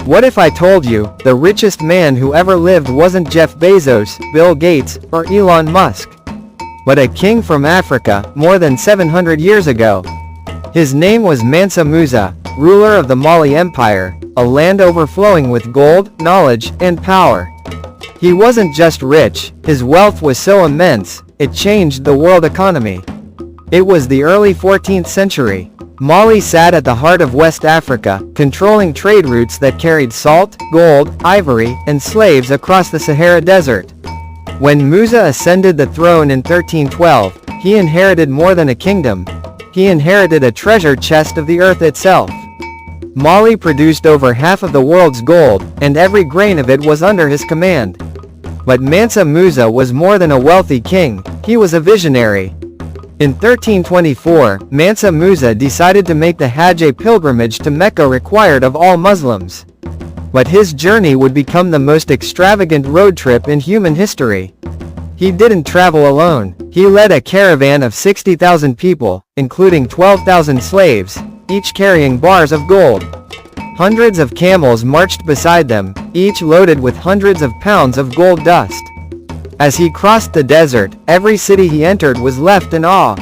What if I told you, the richest man who ever lived wasn't Jeff Bezos, Bill Gates, or Elon Musk, but a king from Africa, more than 700 years ago? His name was Mansa Musa, ruler of the Mali Empire, a land overflowing with gold, knowledge, and power. He wasn't just rich, his wealth was so immense, it changed the world economy. It was the early 14th century. Mali sat at the heart of West Africa, controlling trade routes that carried salt, gold, ivory, and slaves across the Sahara Desert. When Musa ascended the throne in 1312, he inherited more than a kingdom. He inherited a treasure chest of the earth itself. Mali produced over half of the world's gold, and every grain of it was under his command. But Mansa Musa was more than a wealthy king, he was a visionary. In 1324, Mansa Musa decided to make the Hajj pilgrimage to Mecca required of all Muslims. But his journey would become the most extravagant road trip in human history. He didn't travel alone, he led a caravan of 60,000 people, including 12,000 slaves, each carrying bars of gold. Hundreds of camels marched beside them, each loaded with hundreds of pounds of gold dust. As he crossed the desert, every city he entered was left in awe.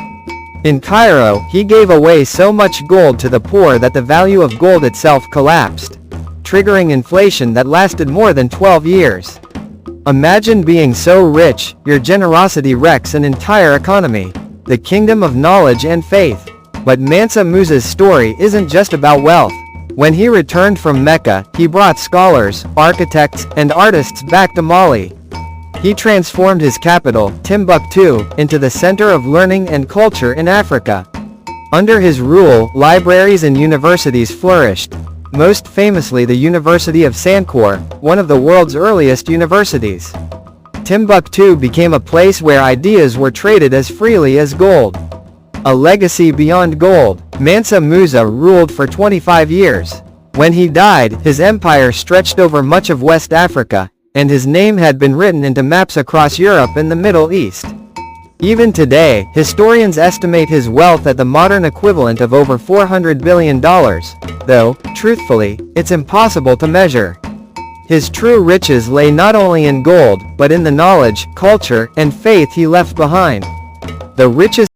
In Cairo, he gave away so much gold to the poor that the value of gold itself collapsed, triggering inflation that lasted more than 12 years. Imagine being so rich, your generosity wrecks an entire economy, the kingdom of knowledge and faith. But Mansa Musa's story isn't just about wealth. When he returned from Mecca, he brought scholars, architects, and artists back to Mali. He transformed his capital, Timbuktu, into the center of learning and culture in Africa. Under his rule, libraries and universities flourished, most famously the University of Sankore, one of the world's earliest universities. Timbuktu became a place where ideas were traded as freely as gold. A legacy beyond gold. Mansa Musa ruled for 25 years. When he died, his empire stretched over much of West Africa, and his name had been written into maps across Europe and the Middle East. Even today, historians estimate his wealth at the modern equivalent of over $400 billion, though, truthfully, it's impossible to measure. His true riches lay not only in gold, but in the knowledge, culture, and faith he left behind. The richest